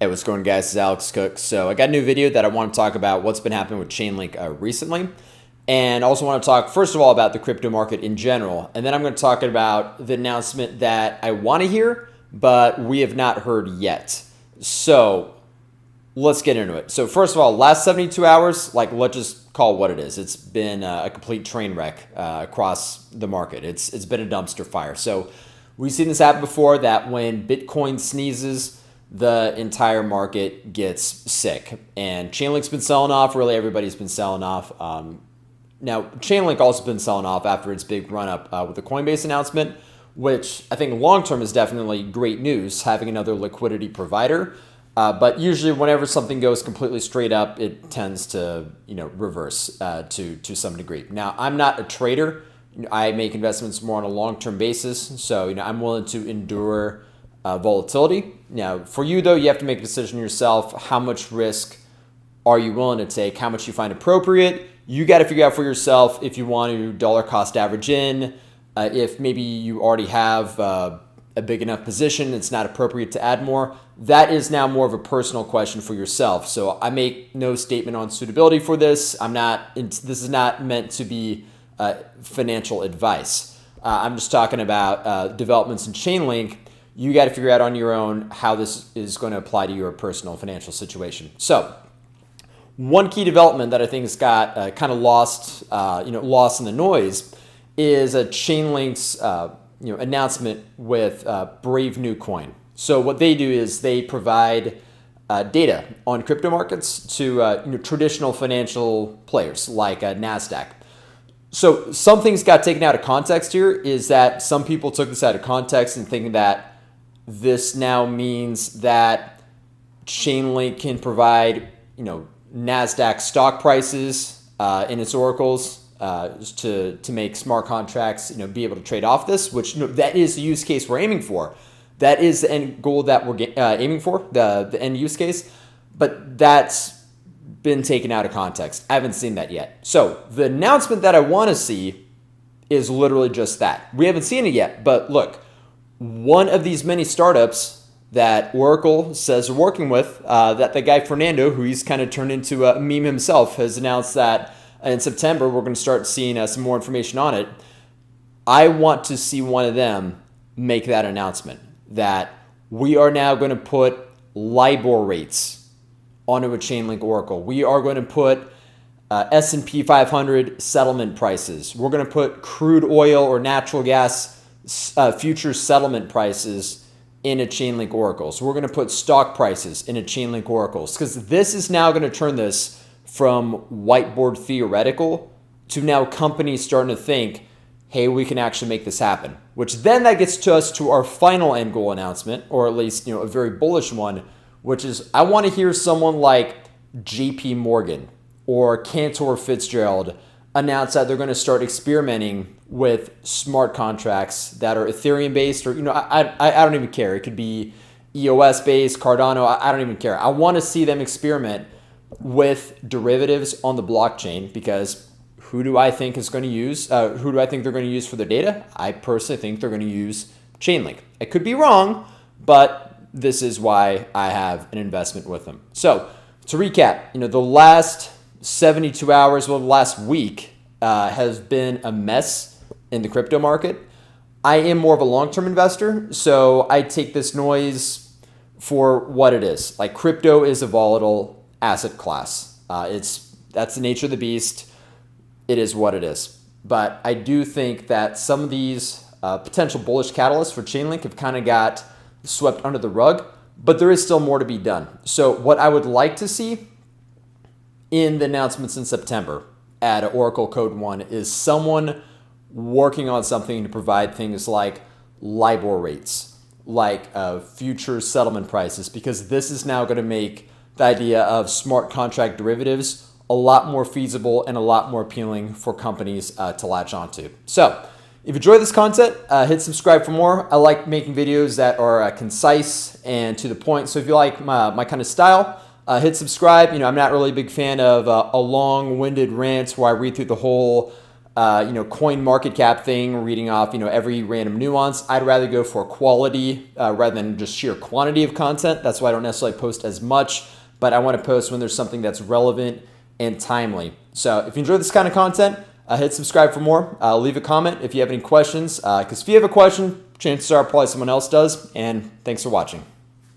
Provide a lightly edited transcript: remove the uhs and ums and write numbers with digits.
Hey, what's going on, guys? This is Alex Cook. So I got a new video that I want to talk about what's been happening with Chainlink recently. And also want to talk, first of all, about the crypto market in general. And then I'm going to talk about the announcement that I want to hear, but we have not heard yet. So let's get into it. So first of all, last 72 hours, let's just call it what it is. It's been a complete train wreck across the market. It's been a dumpster fire. So we've seen this happen before, that when Bitcoin sneezes, the entire market gets sick. And Chainlink's been selling off. Really, everybody's been selling off. Now, Chainlink also been selling off after its big run-up with the Coinbase announcement, which I think long-term is definitely great news, having another liquidity provider. But usually whenever something goes completely straight up, it tends to reverse to some degree. Now, I'm not a trader. I make investments more on a long-term basis. So I'm willing to endure volatility. Now, for you, though, you have to make a decision yourself. How much risk are you willing to take? How much you find appropriate? You got to figure out for yourself if you want to dollar cost average in, if maybe you already have a big enough position, it's not appropriate to add more. That is now more of a personal question for yourself. So I make no statement on suitability for this. This is not meant to be financial advice. I'm just talking about developments in Chainlink. You got to figure out on your own how this is going to apply to your personal financial situation. So one key development that I think has got kind of lost in the noise is a Chainlink's announcement with BraveNewCoin. So what they do is they provide data on crypto markets to traditional financial players like Nasdaq. So some things got taken out of context here. Is that some people took this out of context and thinking that this now means that Chainlink can provide Nasdaq stock prices in its oracles to make smart contracts be able to trade off this, which that is the use case we're aiming for. That is the end goal that we're aiming for, the end use case. But that's been taken out of context. I haven't seen that yet. So the announcement that I want to see is literally just that. We haven't seen it yet, but look, one of these many startups that Oracle says they're working with, that the guy Fernando, who he's kind of turned into a meme himself, has announced that in September we're going to start seeing some more information on it. I want to see one of them make that announcement, that we are now going to put LIBOR rates onto a Chainlink Oracle. We are going to put S&P 500 settlement prices. We're going to put crude oil or natural gas future settlement prices in a Chainlink Oracle. So we're going to put stock prices in a Chainlink Oracles, because this is now going to turn this from whiteboard theoretical to now companies starting to think, hey, we can actually make this happen. Which then that gets to us to our final end goal announcement, or at least a very bullish one, which is I want to hear someone like JP Morgan or Cantor Fitzgerald announce that they're going to start experimenting with smart contracts that are Ethereum based, or I don't even care. It could be EOS based, Cardano. I don't even care. I want to see them experiment with derivatives on the blockchain, because who do I think is going to use? Who do I think they're going to use for their data? I personally think they're going to use Chainlink. I could be wrong, but this is why I have an investment with them. So to recap, the last 72 hours, well, the last week has been a mess in the crypto market. I am more of a long-term investor, so I take this noise for what it is. Like, crypto is a volatile asset class. That's the nature of the beast. It is what it is. But I do think that some of these potential bullish catalysts for Chainlink have kind of got swept under the rug, but there is still more to be done. So what I would like to see in the announcements in September at Oracle Code 1 is someone working on something to provide things like LIBOR rates, like future settlement prices, because this is now going to make the idea of smart contract derivatives a lot more feasible and a lot more appealing for companies to latch onto. So if you enjoy this content, hit subscribe for more. I like making videos that are concise and to the point. So if you like my kind of style, hit subscribe. I'm not really a big fan of a long-winded rant where I read through the whole coin market cap thing, reading off, every random nuance. I'd rather go for quality rather than just sheer quantity of content. That's why I don't necessarily post as much, but I want to post when there's something that's relevant and timely. So if you enjoy this kind of content, hit subscribe for more. Leave a comment if you have any questions, because if you have a question, chances are probably someone else does. And thanks for watching.